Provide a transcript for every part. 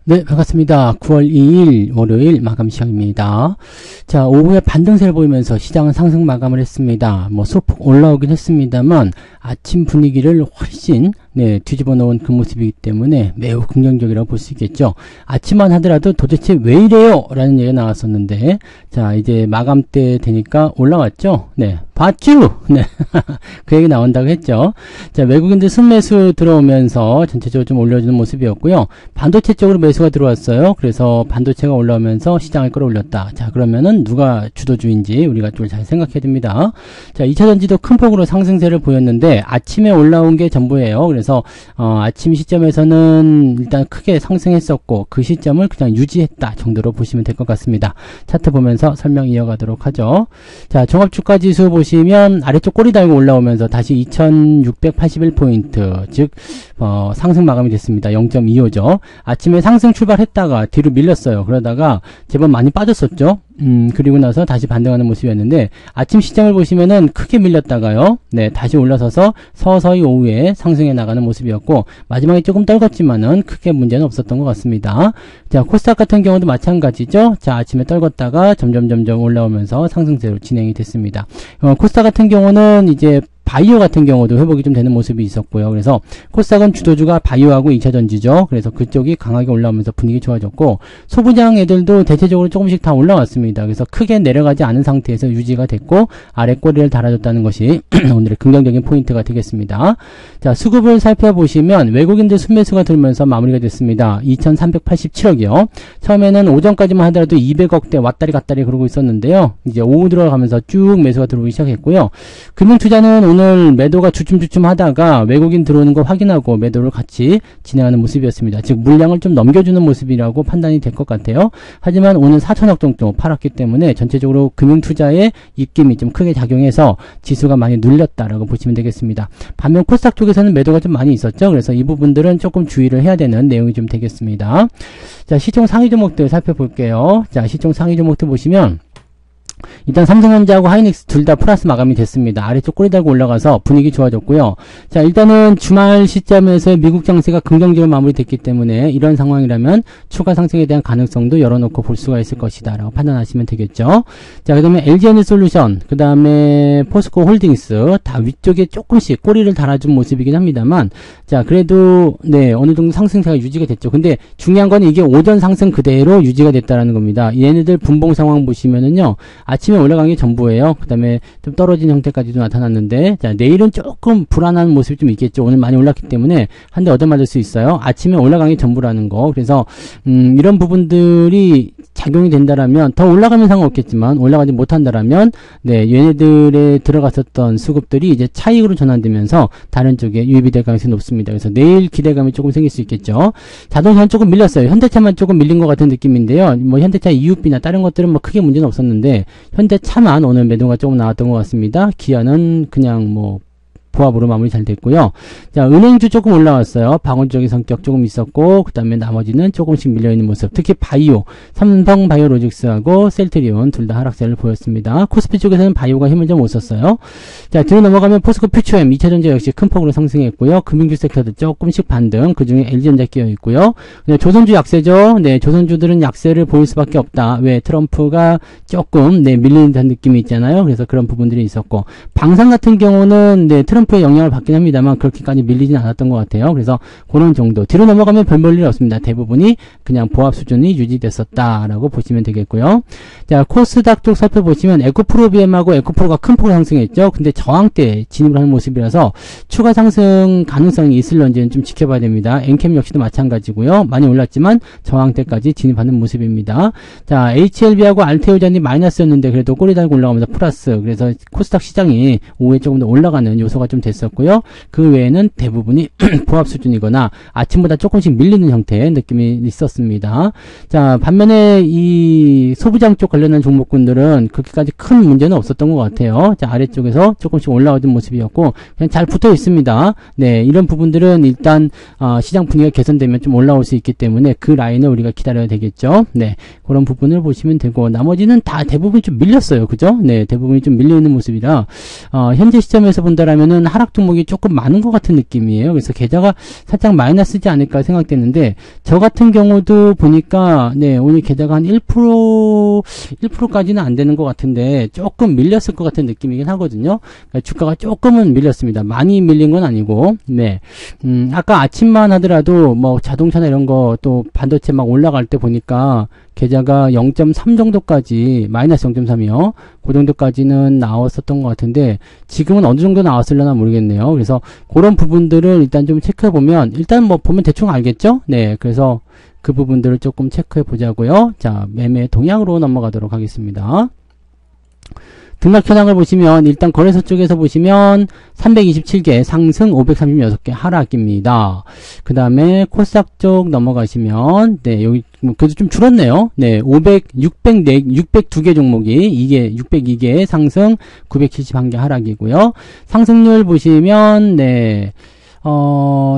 네, 반갑습니다. 9월 2일 월요일 마감 시간입니다. 자, 오후에 반등세를 보이면서 시장은 상승 마감을 했습니다. 소폭 올라오긴 했습니다만 아침 분위기를 훨씬 뒤집어 놓은 그 모습이기 때문에 매우 긍정적이라고 볼 수 있겠죠. 아침만 하더라도 도대체 왜 이래요? 라는 얘기가 나왔었는데, 자, 이제 마감 때 되니까 올라왔죠? 네. 봤쥬? 네. 그 얘기 나온다고 했죠. 자, 외국인들 순매수 들어오면서 전체적으로 좀 올려주는 모습이었고요. 반도체 쪽으로 매수가 들어왔어요. 그래서 반도체가 올라오면서 시장을 끌어올렸다. 자, 그러면은 누가 주도주인지 우리가 좀 잘 생각해야 됩니다. 자, 2차전지도 큰 폭으로 상승세를 보였는데 아침에 올라온 게 전부예요. 그래서 아침 시점에서는 일단 크게 상승했었고 그 시점을 그냥 유지했다 정도로 보시면 될 것 같습니다. 차트 보면서 설명 이어가도록 하죠. 자, 종합주가지수 보시면 아래쪽 꼬리 달고 올라오면서 다시 2681포인트 즉 상승 마감이 됐습니다. 0.25죠. 아침에 상승 출발했다가 뒤로 밀렸어요. 그러다가 제법 많이 빠졌었죠. 그리고 나서 다시 반등하는 모습이었는데 아침 시장을 보시면은 크게 밀렸다가요. 네, 다시 올라서서 서서히 오후에 상승해 나가는 모습이었고 마지막에 조금 떨궜지만은 크게 문제는 없었던 것 같습니다. 자, 코스닥 같은 경우도 마찬가지죠. 자, 아침에 떨궜다가 점점 올라오면서 상승세로 진행이 됐습니다. 코스닥 같은 경우는 이제 바이오 같은 경우도 회복이 좀 되는 모습이 있었고요. 그래서 코스닥은 주도주가 바이오하고 2차전지죠. 그래서 그쪽이 강하게 올라오면서 분위기 좋아졌고 소부장 애들도 대체적으로 조금씩 다 올라왔습니다. 그래서 크게 내려가지 않은 상태에서 유지가 됐고 아래 꼬리를 달아줬다는 것이 오늘의 긍정적인 포인트가 되겠습니다. 자, 수급을 살펴보시면 외국인들 순매수가 들면서 마무리가 됐습니다. 2387억이요. 처음에는 오전까지만 하더라도 200억대 왔다리 갔다리 그러고 있었는데요. 이제 오후 들어가면서 쭉 매수가 들어오기 시작했고요. 금융투자는 오늘 매도가 주춤주춤 하다가 외국인 들어오는 거 확인하고 매도를 같이 진행하는 모습이었습니다. 즉 물량을 좀 넘겨주는 모습이라고 판단이 될 것 같아요. 하지만 오늘 4천억 정도 팔았기 때문에 전체적으로 금융투자의 입김이 좀 크게 작용해서 지수가 많이 눌렸다라고 보시면 되겠습니다. 반면 코스닥 쪽에서는 매도가 좀 많이 있었죠. 그래서 이 부분들은 조금 주의를 해야 되는 내용이 좀 되겠습니다. 자, 시총 상위 종목들 살펴볼게요. 자, 시총 상위 종목들 보시면 일단 삼성전자하고 하이닉스 둘 다 플러스 마감이 됐습니다. 아래쪽 꼬리 달고 올라가서 분위기 좋아졌고요. 자, 일단은 주말 시점에서 미국 장세가 긍정적으로 마무리됐기 때문에 이런 상황이라면 추가 상승에 대한 가능성도 열어놓고 볼 수가 있을 것이다 라고 판단하시면 되겠죠. 자, 그 다음에 LG에너지솔루션, 그 다음에 포스코 홀딩스 다 위쪽에 조금씩 꼬리를 달아준 모습이긴 합니다만, 자, 그래도 어느 정도 상승세가 유지가 됐죠. 근데 중요한 건 이게 오전 상승 그대로 유지가 됐다라는 겁니다. 얘네들 분봉 상황 보시면은요, 아침에 올라간 게 전부예요. 그 다음에 좀 떨어진 형태까지도 나타났는데, 자, 내일은 조금 불안한 모습이 좀 있겠죠. 오늘 많이 올랐기 때문에 한 대 얻어맞을 수 있어요. 아침에 올라간 게 전부라는 거. 그래서 이런 부분들이 작용이 된다라면 더 올라가면 상관없겠지만 올라가지 못한다라면 얘네들에 들어갔었던 수급들이 이제 차익으로 전환되면서 다른 쪽에 유입이 될 가능성이 높습니다. 그래서 내일 기대감이 조금 생길 수 있겠죠. 자동차는 조금 밀렸어요. 현대차만 조금 밀린 것 같은 느낌인데요. 현대차 EUB나 다른 것들은 크게 문제는 없었는데 현대차만 오늘 매도가 조금 나왔던 것 같습니다. 기아는 그냥 보합으로 마무리 잘 됐고요. 자, 은행주 조금 올라왔어요. 방어적인 성격 조금 있었고, 그 다음에 나머지는 조금씩 밀려있는 모습. 특히 바이오, 삼성 바이오로직스하고 셀트리온 둘 다 하락세를 보였습니다. 코스피 쪽에서는 바이오가 힘을 좀 못 썼어요. 자, 뒤로 넘어가면 포스코 퓨처엠 2차전자 역시 큰 폭으로 상승했고요. 금융주 섹터도 조금씩 반등, 그 중에 LG전자 끼어있고요. 조선주 약세죠. 조선주들은 약세를 보일 수밖에 없다. 왜? 트럼프가 조금 밀리는 듯한 느낌이 있잖아요. 그래서 그런 부분들이 있었고, 방산 같은 경우는 트럼프의 영향을 받긴 합니다만 그렇게까지 밀리진 않았던 것 같아요. 그래서 그런 정도. 뒤로 넘어가면 별 볼 일 없습니다. 대부분이 그냥 보합 수준이 유지됐었다라고 보시면 되겠고요. 자, 코스닥 쪽 살펴보시면 에코프로비엠하고 에코프로가 큰 폭으로 상승했죠. 근데 저항대에 진입을 하는 모습이라서 추가 상승 가능성이 있을런지는 좀 지켜봐야 됩니다. 엔캠 역시도 마찬가지고요. 많이 올랐지만 저항대까지 진입하는 모습입니다. 자, HLB하고 알테오잔이 마이너스였는데 그래도 꼬리 달고 올라가면서 플러스. 그래서 코스닥 시장이 오후에 조금 더 올라가는 요소가 좀 됐었고요. 그 외에는 대부분이 보합 수준이거나 아침보다 조금씩 밀리는 형태의 느낌이 있었습니다. 자, 반면에 이 소부장 쪽 관련한 종목군들은 그렇게까지 큰 문제는 없었던 것 같아요. 자, 아래쪽에서 조금씩 올라오던 모습이었고 그냥 잘 붙어 있습니다. 이런 부분들은 일단 시장 분위기가 개선되면 좀 올라올 수 있기 때문에 그 라인을 우리가 기다려야 되겠죠. 그런 부분을 보시면 되고 나머지는 다 대부분 좀 밀렸어요. 그죠? 대부분이 좀 밀려있는 모습이라 현재 시점에서 본다라면은 하락 종목이 조금 많은 것 같은 느낌이에요. 그래서 계좌가 살짝 마이너스지 않을까 생각되는데, 저 같은 경우도 보니까, 네, 오늘 계좌가 한 1%까지는 안 되는 것 같은데, 조금 밀렸을 것 같은 느낌이긴 하거든요. 그러니까 주가가 조금은 밀렸습니다. 많이 밀린 건 아니고, 네. 아까 아침만 하더라도, 뭐, 자동차나 이런 거, 또 반도체 막 올라갈 때 보니까, 계좌가 0.3 정도까지, 마이너스 0.3이요. 그 정도까지는 나왔었던 것 같은데, 지금은 어느 정도 나왔을려나 모르겠네요. 그래서, 그런 부분들을 일단 좀 체크해보면, 일단 뭐, 보면 대충 알겠죠? 네. 그래서, 그 부분들을 조금 체크해 보자고요. 자, 매매 동향으로 넘어가도록 하겠습니다. 등락 현황을 보시면 일단 거래소 쪽에서 보시면 327개 상승 536개 하락입니다. 그 다음에 코스닥 쪽 넘어가시면 네 여기 그래도 좀 줄었네요. 네 602개 종목이 이게 602개 상승 971개 하락이고요. 상승률 보시면 네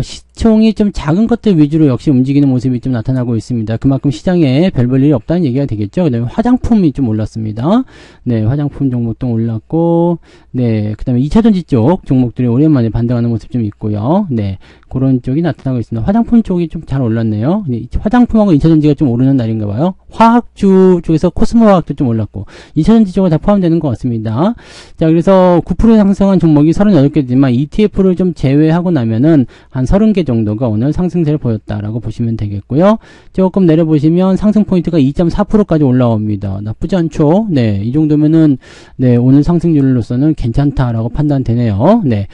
시총이 좀 작은 것들 위주로 역시 움직이는 모습이 좀 나타나고 있습니다. 그만큼 시장에 별 볼 일이 없다는 얘기가 되겠죠. 그 다음에 화장품이 좀 올랐습니다. 네, 화장품 종목도 올랐고, 네, 그 다음에 2차전지 쪽 종목들이 오랜만에 반등하는 모습 좀 있고요. 네, 그런 쪽이 나타나고 있습니다. 화장품 쪽이 좀 잘 올랐네요. 네, 화장품하고 2차전지가 좀 오르는 날인가 봐요. 화학주 쪽에서 코스모 화학도 좀 올랐고, 2차전지 쪽은 다 포함되는 것 같습니다. 자, 그래서 9% 상승한 종목이 38개지만 ETF를 좀 제외하고 나면은 한 30개 정도가 오늘 상승세를 보였다라고 보시면 되겠고요. 조금 내려보시면 상승 포인트가 2.4%까지 올라옵니다. 나쁘지 않죠? 네, 이 정도면은 네, 오늘 상승률로서는 괜찮다라고 판단되네요. 네.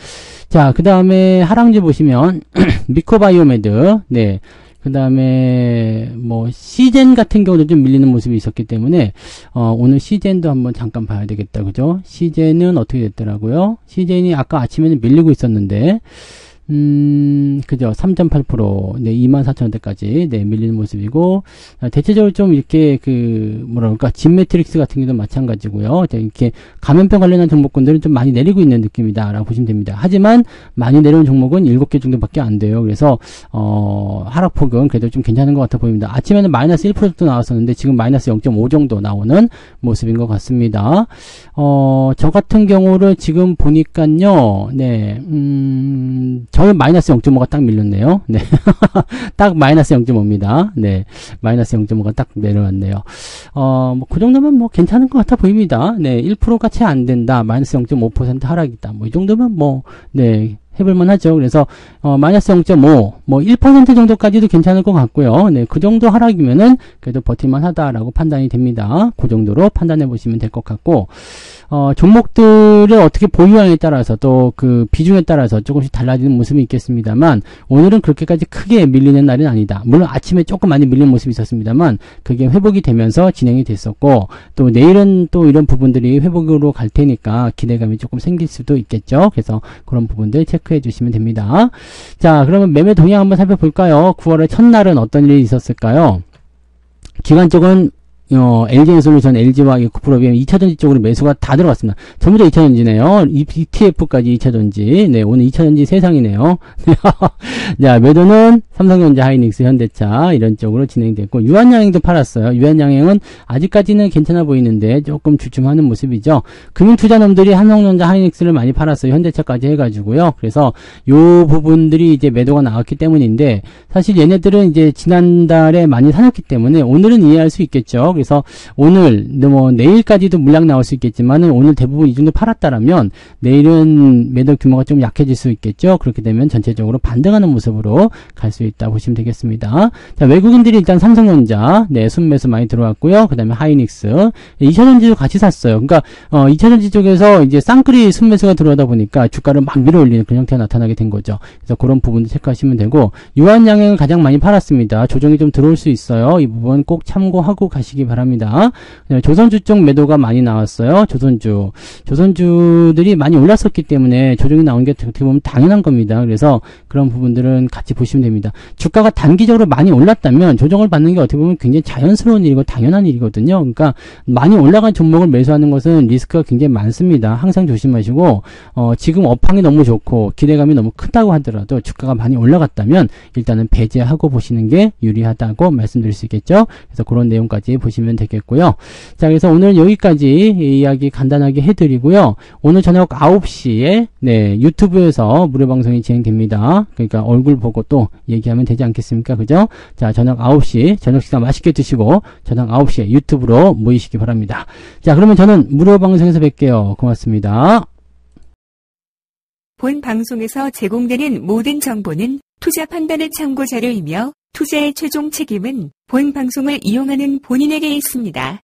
자, 그 다음에 하락률 보시면 미코바이오메드, 네. 그 다음에 뭐 시젠 같은 경우도 좀 밀리는 모습이 있었기 때문에 오늘 시젠도 한번 잠깐 봐야 되겠다. 그죠? 시젠은 어떻게 됐더라고요? 시젠이 아까 아침에는 밀리고 있었는데 그죠. 3.8%, 네, 24,000원대까지, 네, 밀리는 모습이고, 대체적으로 좀 이렇게, 뭐랄까, 진 매트릭스 같은 경우도 마찬가지고요. 이렇게 감염병 관련한 종목군들은 좀 많이 내리고 있는 느낌이다, 라고 보시면 됩니다. 하지만, 많이 내려온 종목은 7개 정도밖에 안 돼요. 그래서, 하락폭은 그래도 좀 괜찮은 것 같아 보입니다. 아침에는 마이너스 1% 정도 나왔었는데, 지금 마이너스 0.5 정도 나오는 모습인 것 같습니다. 저 같은 경우를 지금 보니까요, 네, 저는 마이너스 0.5가 딱 밀렸네요. 네. 딱 마이너스 0.5입니다. 네. 마이너스 0.5가 딱 내려왔네요. 그 정도면 뭐 괜찮은 것 같아 보입니다. 네. 1%가 채 안 된다. 마이너스 0.5% 하락이다. 뭐 이 정도면 뭐, 네. 해볼만 하죠. 그래서, 마이너스 0.5, 뭐 1% 정도까지도 괜찮을 것 같고요. 네. 그 정도 하락이면은 그래도 버틸만 하다라고 판단이 됩니다. 그 정도로 판단해 보시면 될 것 같고, 종목들을 어떻게 보유하느냐에 따라서 또 그 비중에 따라서 조금씩 달라지는 모습이 있겠습니다만 오늘은 그렇게까지 크게 밀리는 날은 아니다. 물론 아침에 조금 많이 밀리는 모습이 있었습니다만 그게 회복이 되면서 진행이 됐었고 또 내일은 또 이런 부분들이 회복으로 갈 테니까 기대감이 조금 생길 수도 있겠죠. 그래서 그런 부분들 체크해 주시면 됩니다. 자, 그러면 매매 동향 한번 살펴볼까요? 9월의 첫날은 어떤 일이 있었을까요? 기관 쪽은 LG엔솔루션, LG와 에코프로비엠 2차전지 쪽으로 매수가 다 들어갔습니다. 전부 다 2차전지네요. ETF까지 2차전지. 네, 오늘 2차전지 세상이네요. 자, 매도는 삼성전자, 하이닉스, 현대차 이런 쪽으로 진행됐고 유한양행도 팔았어요. 유한양행은 아직까지는 괜찮아 보이는데 조금 주춤하는 모습이죠. 금융투자놈들이 삼성전자, 하이닉스를 많이 팔았어요. 현대차까지 해가지고요. 그래서 요 부분들이 이제 매도가 나왔기 때문인데 사실 얘네들은 이제 지난달에 많이 사놨기 때문에 오늘은 이해할 수 있겠죠. 그래서 오늘 뭐 내일까지도 물량 나올 수 있겠지만은 오늘 대부분 이 정도 팔았다라면 내일은 매도 규모가 좀 약해질 수 있겠죠. 그렇게 되면 전체적으로 반등하는 모습으로 갈 수 있다 보시면 되겠습니다. 자, 외국인들이 일단 삼성전자 네, 순매수 많이 들어왔고요. 그 다음에 하이닉스 2차전지도 같이 샀어요. 그러니까 2차전지 쪽에서 이제 쌍끌이 순매수가 들어오다 보니까 주가를 막 밀어올리는 그런 형태가 나타나게 된 거죠. 그래서 그런 부분도 체크하시면 되고 유한양행을 가장 많이 팔았습니다. 조정이 좀 들어올 수 있어요. 이 부분 꼭 참고하고 가시기 바랍니다. 조선주 쪽 매도가 많이 나왔어요. 조선주들이 많이 올랐었기 때문에 조정이 나온 게 어떻게 보면 당연한 겁니다. 그래서 그런 부분들은 같이 보시면 됩니다. 주가가 단기적으로 많이 올랐다면 조정을 받는 게 어떻게 보면 굉장히 자연스러운 일이고 당연한 일이거든요. 그러니까 많이 올라간 종목을 매수하는 것은 리스크가 굉장히 많습니다. 항상 조심하시고 지금 업황이 너무 좋고 기대감이 너무 크다고 하더라도 주가가 많이 올라갔다면 일단은 배제하고 보시는 게 유리하다고 말씀드릴 수 있겠죠. 그래서 그런 내용까지 보시면 보시면 되겠고요. 자, 그래서 오늘 여기까지 이야기 간단하게 해드리고요. 오늘 저녁 9시에 네, 유튜브에서 무료 방송이 진행됩니다. 그러니까 얼굴 보고 또 얘기하면 되지 않겠습니까? 그죠? 자, 저녁 9시 저녁 식사 맛있게 드시고 저녁 9시에 유튜브로 모이시기 바랍니다. 자, 그러면 저는 무료 방송에서 뵐게요. 고맙습니다. 본 방송에서 제공되는 모든 정보는 투자 판단의 참고 자료이며 투자의 최종 책임은 본 방송을 이용하는 본인에게 있습니다.